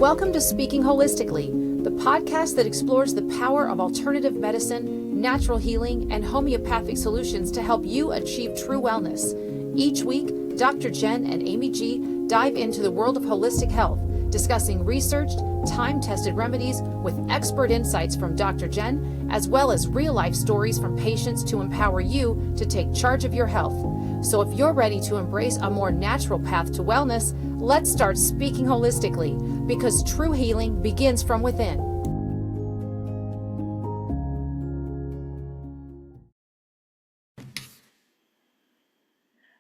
Welcome to Speaking Holistically, the podcast that explores the power of alternative medicine, natural healing, and homeopathic solutions to help you achieve true wellness. Each week, Dr. Jen and Amy G dive into the world of holistic health, discussing researched, time-tested remedies with expert insights from Dr. Jen, as well as real-life stories from patients to empower you to take charge of your health. So if you're ready to embrace a more natural path to wellness, let's start speaking holistically, because true healing begins from within.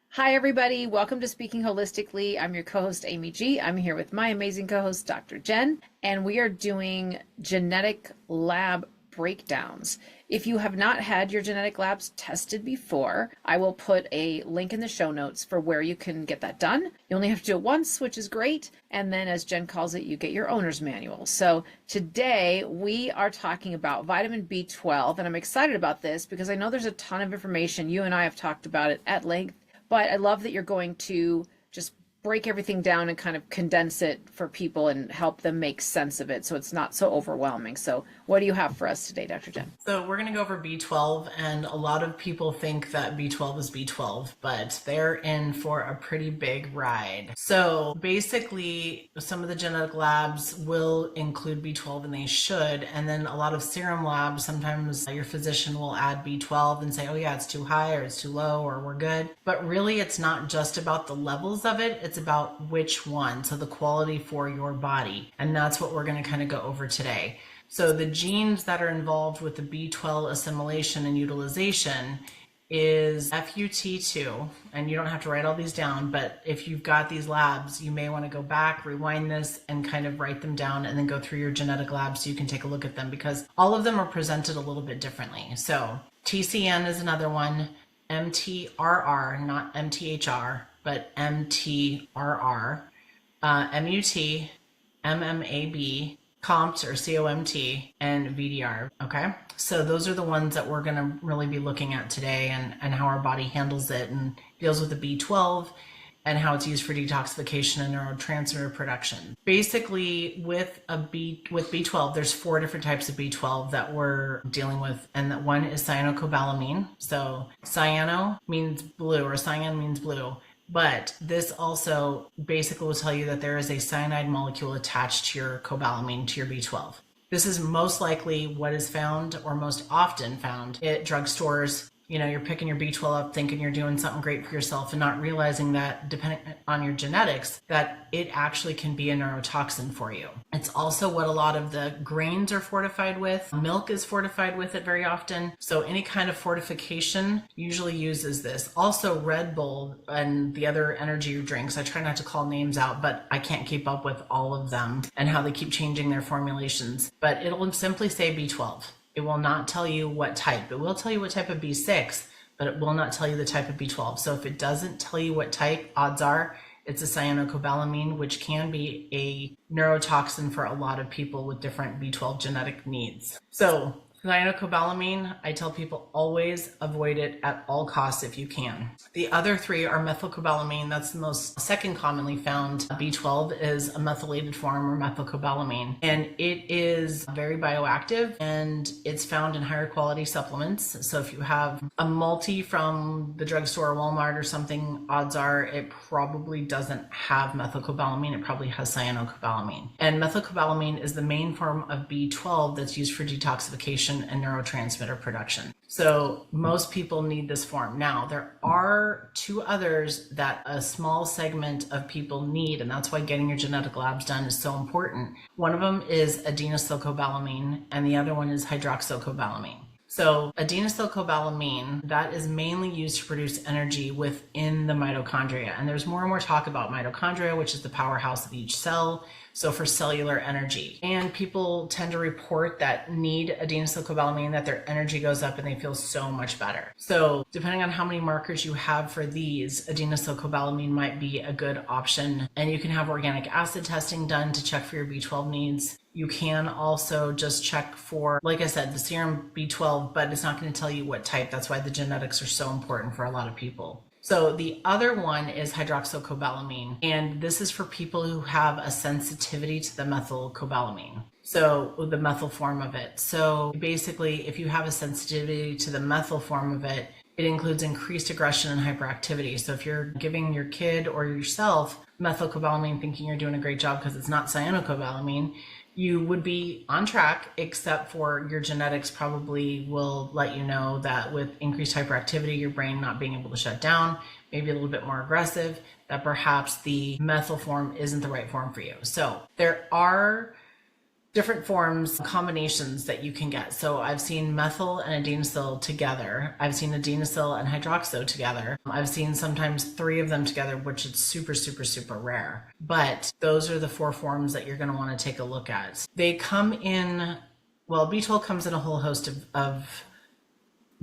Hi, everybody. Welcome to Speaking Holistically. I'm your co-host, Amy G. I'm here with my amazing co-host, Dr. Jen, and we are doing genetic lab breakdowns. If you have not had your genetic labs tested before, I will put a link in the show notes for where you can get that done. You only have to do it once, which is great. And then, as Jen calls it, you get your owner's manual. So today we are talking about vitamin B12, and I'm excited about this because I know there's a ton of information. You and I have talked about it at length, but I love that you're going to just break everything down and kind of condense it for people and help them make sense of it so it's not so overwhelming. So what do you have for us today, Dr. Jen? So we're going to go over B12, and a lot of people think that B12 is B12, but they're in for a pretty big ride. So basically, some of the genetic labs will include B12, and they should, and then a lot of serum labs, sometimes your physician will add B12 and say, oh yeah, it's too high or it's too low or we're good. But really, it's not just about the levels of it, it's about which one, so the quality for your body. And that's what we're going to kind of go over today. So the genes that are involved with the B12 assimilation and utilization is FUT2, and you don't have to write all these down, but if you've got these labs, you may want to go back, rewind this, and kind of write them down and then go through your genetic labs so you can take a look at them, because all of them are presented a little bit differently. So TCN is another one, MTRR, not MTHR, but MTRR, MUT, MMAB, COMT or COMT, and VDR, okay? So those are the ones that we're gonna really be looking at today, and how our body handles it and deals with the B12 and how it's used for detoxification and neurotransmitter production. Basically, with B12, there's 4 different types of B12 that we're dealing with, and that one is cyanocobalamin. So cyano means blue, or cyan means blue. But this also basically will tell you that there is a cyanide molecule attached to your cobalamin, to your B12. This is most likely what is found, or most often found, at drugstores. You know, you're picking your B12 up thinking you're doing something great for yourself and not realizing that, depending on your genetics, that it actually can be a neurotoxin for you. It's also what a lot of the grains are fortified with. Milk is fortified with it very often. So any kind of fortification usually uses this. Also Red Bull and the other energy drinks, I try not to call names out, but I can't keep up with all of them and how they keep changing their formulations. But it'll simply say B12. It will not tell you what type. It will tell you what type of B6, but it will not tell you the type of B12. So if it doesn't tell you what type, odds are it's a cyanocobalamin, which can be a neurotoxin for a lot of people with different B12 genetic needs. So cyanocobalamin, I tell people always avoid it at all costs if you can. The other 3 are methylcobalamin. That's the most second commonly found B12 is a methylated form, or methylcobalamin. And it is very bioactive, and it's found in higher quality supplements. So if you have a multi from the drugstore or Walmart or something, odds are it probably doesn't have methylcobalamin. It probably has cyanocobalamin. And methylcobalamin is the main form of B12 that's used for detoxification and neurotransmitter production. So most people need this form. Now, there are 2 others that a small segment of people need, and that's why getting your genetic labs done is so important. One of them is adenosylcobalamin, and the other one is hydroxylcobalamin. So adenosylcobalamin, that is mainly used to produce energy within the mitochondria. And there's more and more talk about mitochondria, which is the powerhouse of each cell. So for cellular energy. And people tend to report that need adenosylcobalamin, that their energy goes up and they feel so much better. So depending on how many markers you have for these, adenosylcobalamin might be a good option. And you can have organic acid testing done to check for your B12 needs. You can also just check for, like I said, the serum B12, but it's not going to tell you what type. That's why the genetics are so important for a lot of people. So the other one is hydroxycobalamin, and this is for people who have a sensitivity to the methylcobalamin. So the methyl form of it. So basically, if you have a sensitivity to the methyl form of it, it includes increased aggression and hyperactivity. So if you're giving your kid or yourself methylcobalamin thinking you're doing a great job because it's not cyanocobalamin, you would be on track, except for your genetics probably will let you know that with increased hyperactivity, your brain not being able to shut down, maybe a little bit more aggressive, that perhaps the methyl form isn't the right form for you. So there are different forms, combinations that you can get. So I've seen methyl and adenosyl together. I've seen adenosyl and hydroxo together. I've seen sometimes 3 of them together, which is super, super, super rare. But those are the 4 forms that you're going to want to take a look at. They come in, well, B12 comes in a whole host of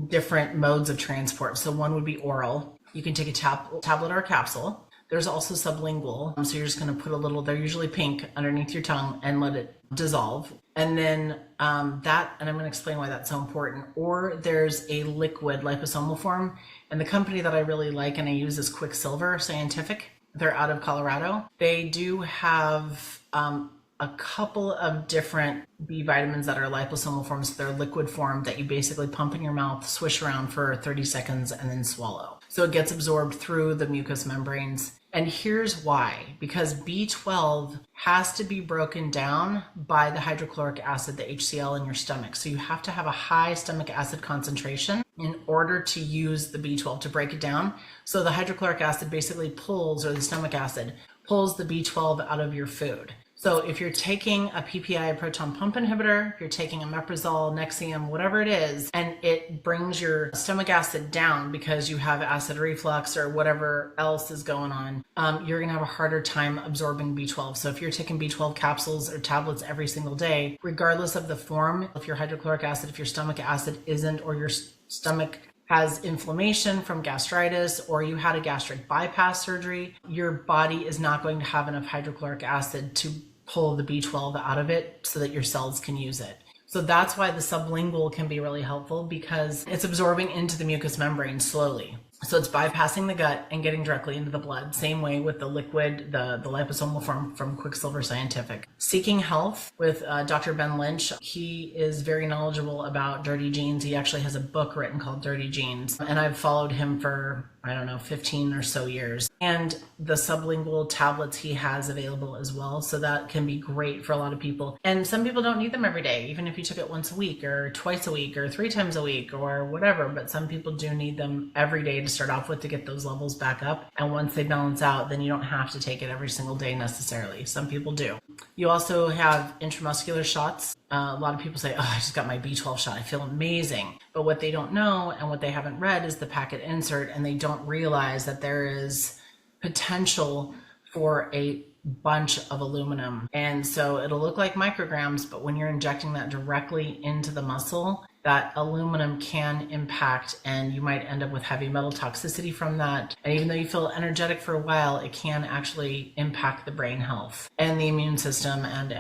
different modes of transport. So one would be oral. You can take a tablet or a capsule. There's also sublingual. So you're just going to put a little, they're usually pink, underneath your tongue and let it dissolve. And then and I'm going to explain why that's so important. Or there's a liquid liposomal form. And the company that I really like and I use is Quicksilver Scientific. They're out of Colorado. They do have a couple of different B vitamins that are liposomal forms. They're liquid form that you basically pump in your mouth, swish around for 30 seconds, and then swallow. So it gets absorbed through the mucous membranes. And here's why. Because B12 has to be broken down by the hydrochloric acid, the HCl in your stomach. So you have to have a high stomach acid concentration in order to use the B12 to break it down. So the hydrochloric acid basically pulls, or the stomach acid, pulls the B12 out of your food. So if you're taking a PPI, a proton pump inhibitor, you're taking a omeprazole, Nexium, whatever it is, and it brings your stomach acid down because you have acid reflux or whatever else is going on, you're going to have a harder time absorbing B12. So if you're taking B12 capsules or tablets every single day, regardless of the form, if your hydrochloric acid, if your stomach acid isn't, or your stomach has inflammation from gastritis, or you had a gastric bypass surgery, your body is not going to have enough hydrochloric acid to pull the B12 out of it so that your cells can use it. So that's why the sublingual can be really helpful, because it's absorbing into the mucous membrane slowly. So it's bypassing the gut and getting directly into the blood. Same way with the liquid, the liposomal form from Quicksilver Scientific. Seeking Health with Dr. Ben Lynch. He is very knowledgeable about dirty genes. He actually has a book written called Dirty Genes. And I've followed him for, 15 or so years. And the sublingual tablets he has available as well. So that can be great for a lot of people. And some people don't need them every day, even if you took it once a week or twice a week or 3 times a week or whatever. But some people do need them every day to start off with to get those levels back up. And once they balance out, then you don't have to take it every single day necessarily. Some people do. You also have intramuscular shots. A lot of people say, oh, I just got my B12 shot, I feel amazing. But what they don't know and what they haven't read is the packet insert, and they don't realize that there is potential for a bunch of aluminum. And so it'll look like micrograms, but when you're injecting that directly into the muscle, that aluminum can impact, and you might end up with heavy metal toxicity from that. And even though you feel energetic for a while, it can actually impact the brain health and the immune system and.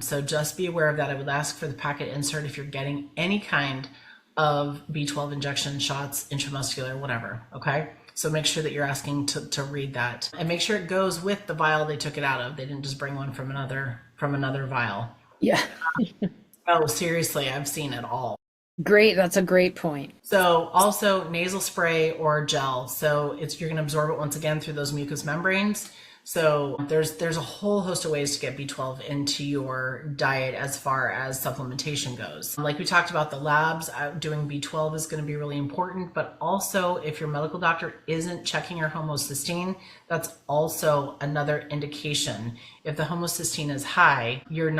So just be aware of that. I would ask for the packet insert if you're getting any kind of B12 injection shots, intramuscular, whatever, okay? So make sure that you're asking to read that, and make sure it goes with the vial they took it out of. They didn't just bring one from another vial. Yeah. Oh, seriously, I've seen it all. Great. That's a great point. So also nasal spray or gel. So you're going to absorb it once again through those mucous membranes. So there's a whole host of ways to get B12 into your diet as far as supplementation goes. Like we talked about, the labs, doing B12 is going to be really important, but also if your medical doctor isn't checking your homocysteine, that's also another indication. If the homocysteine is high, you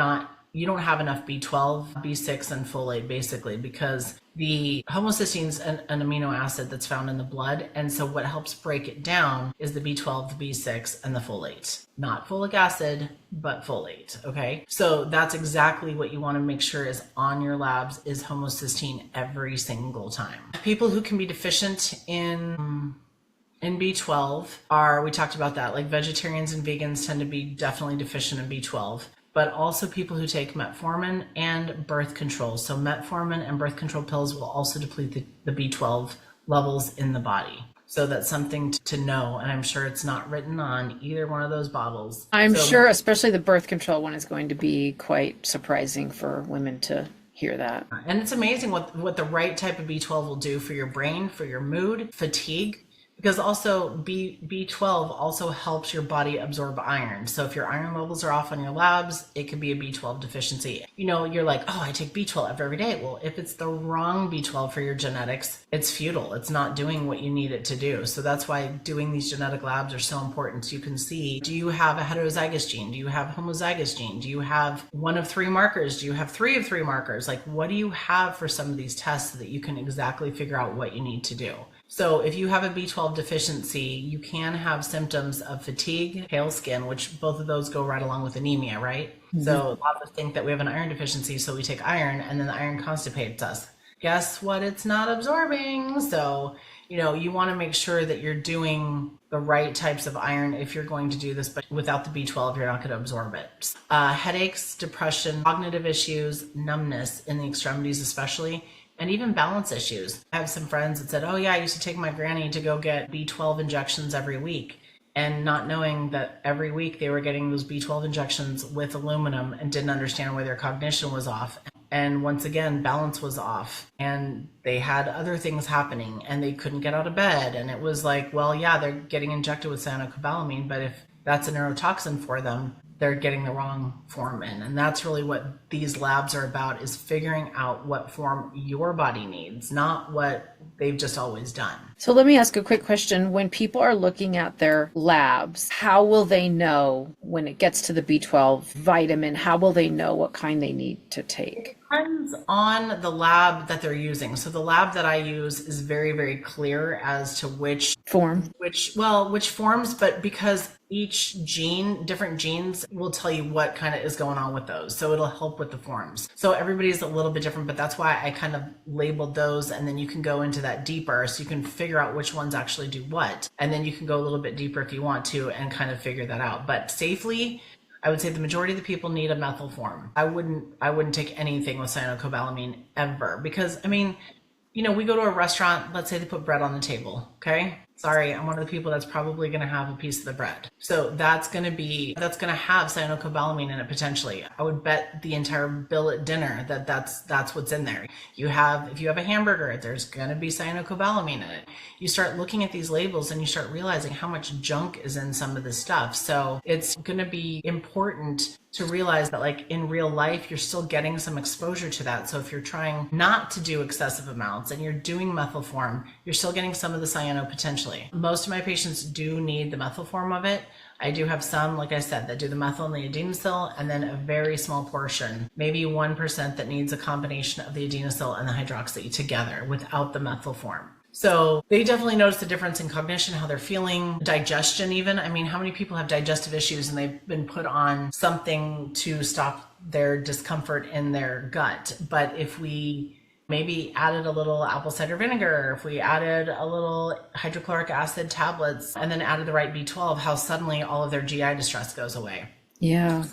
don't have enough B12, B6, and folate, basically, because the homocysteine is an amino acid that's found in the blood. And so what helps break it down is the B12, the B6, and the folate. Not folic acid, but folate, okay? So that's exactly what you want to make sure is on your labs, is homocysteine every single time. People who can be deficient in B12 we talked about that, like vegetarians and vegans tend to be definitely deficient in B12. But also people who take metformin and birth control. So metformin and birth control pills will also deplete the B12 levels in the body. So that's something to know. And I'm sure it's not written on either one of those bottles. I'm sure, especially the birth control one, is going to be quite surprising for women to hear that. And it's amazing what the right type of B12 will do for your brain, for your mood, fatigue. Because also B12 also helps your body absorb iron. So if your iron levels are off on your labs, it could be a B12 deficiency. You know, you're like, oh, I take B12 every day. Well, if it's the wrong B12 for your genetics, it's futile. It's not doing what you need it to do. So that's why doing these genetic labs are so important. So you can see, do you have a heterozygous gene? Do you have a homozygous gene? Do you have one of three markers? Do you have three of three markers? Like, what do you have for some of these tests so that you can exactly figure out what you need to do? So if you have a B12 deficiency, you can have symptoms of fatigue, pale skin, which both of those go right along with anemia, right? Mm-hmm. So a lot of us think that we have an iron deficiency, so we take iron and then the iron constipates us. Guess what? It's not absorbing. So, you know, you want to make sure that you're doing the right types of iron if you're going to do this, but without the B12, you're not going to absorb it. Headaches, depression, cognitive issues, numbness in the extremities especially, and even balance issues. I have some friends that said, oh yeah, I used to take my granny to go get B12 injections every week, and not knowing that every week they were getting those B12 injections with aluminum and didn't understand why their cognition was off. And once again, balance was off, and they had other things happening and they couldn't get out of bed. And it was like, well, yeah, they're getting injected with cyanocobalamin, but if that's a neurotoxin for them, they're getting the wrong form in. And that's really what these labs are about, is figuring out what form your body needs, not what they've just always done. So let me ask a quick question. When people are looking at their labs, how will they know when it gets to the B12 vitamin? How will they know what kind they need to take? Depends on the lab that they're using. So the lab that I use is very, very clear as to which forms, but because each gene, different genes will tell you what kind of is going on with those. So it'll help with the forms. So everybody's a little bit different, but that's why I kind of labeled those, and then you can go into that deeper so you can figure out which ones actually do what. And then you can go a little bit deeper if you want to and kind of figure that out. But safely, I would say the majority of the people need a methyl form. I wouldn't take anything with cyanocobalamin ever, because I mean, you know, we go to a restaurant, let's say they put bread on the table, okay? Sorry, I'm one of the people that's probably going to have a piece of the bread. So that's going to have cyanocobalamin in it potentially. I would bet the entire bill at dinner that's what's in there. If you have a hamburger, there's going to be cyanocobalamin in it. You start looking at these labels and you start realizing how much junk is in some of this stuff. So it's going to be important to realize that, like, in real life, you're still getting some exposure to that. So if you're trying not to do excessive amounts and you're doing methyl form, you're still getting some of the cyano potentially. Most of my patients do need the methyl form of it. I do have some, like I said, that do the methyl and the adenosyl, and then a very small portion, maybe 1%, that needs a combination of the adenosyl and the hydroxy together without the methyl form. So they definitely notice the difference in cognition, how they're feeling, digestion even. I mean, how many people have digestive issues and they've been put on something to stop their discomfort in their gut? But if we maybe added a little apple cider vinegar, if we added a little hydrochloric acid tablets, and then added the right B12, how suddenly all of their GI distress goes away. Yeah.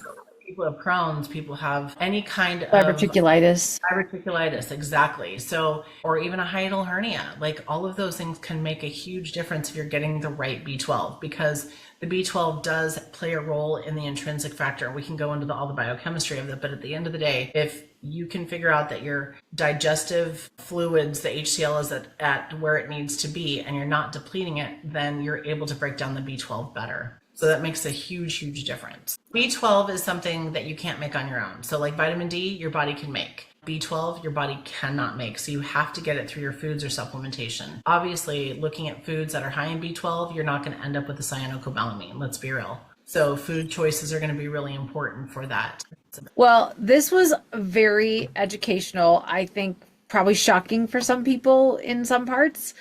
People have Crohn's, people have any kind of diverticulitis, exactly. So, or even a hiatal hernia, like all of those things can make a huge difference if you're getting the right B12, because the B12 does play a role in the intrinsic factor. We can go into all the biochemistry of it, but at the end of the day, if you can figure out that your digestive fluids, the HCl is at where it needs to be, and you're not depleting it, then you're able to break down the B12 better. So that makes a huge, huge difference. B12 is something that you can't make on your own. So like vitamin D, your body can make. B12, your body cannot make. So you have to get it through your foods or supplementation. Obviously, looking at foods that are high in B12, you're not going to end up with the cyanocobalamin. Let's be real. So food choices are going to be really important for that. Well, this was very educational. I think probably shocking for some people in some parts,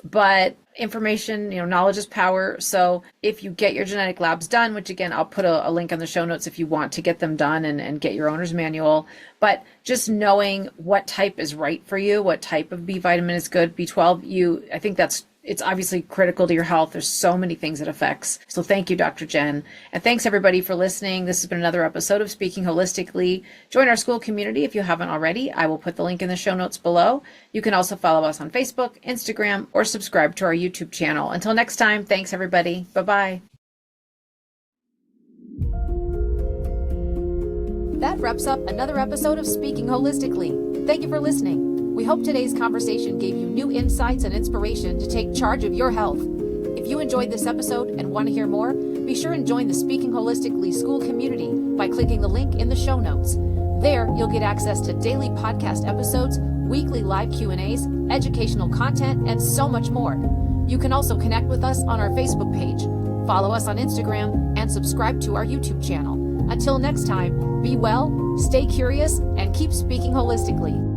but information, knowledge is power. So if you get your genetic labs done, which again, I'll put a link on the show notes if you want to get them done and get your owner's manual, but just knowing what type is right for you, what type of B vitamin is good, B12, I think that's it's obviously critical to your health. There's so many things it affects. So thank you, Dr. Jen. And thanks everybody for listening. This has been another episode of Speaking Holistically. Join our school community if you haven't already. I will put the link in the show notes below. You can also follow us on Facebook, Instagram, or subscribe to our YouTube channel. Until next time, thanks everybody. Bye-bye. That wraps up another episode of Speaking Holistically. Thank you for listening. We hope today's conversation gave you new insights and inspiration to take charge of your health. If you enjoyed this episode and want to hear more, be sure and join the Speaking Holistically school community by clicking the link in the show notes. There, you'll get access to daily podcast episodes, weekly live Q&As, educational content, and so much more. You can also connect with us on our Facebook page, follow us on Instagram, and subscribe to our YouTube channel. Until next time, be well, stay curious, and keep speaking holistically.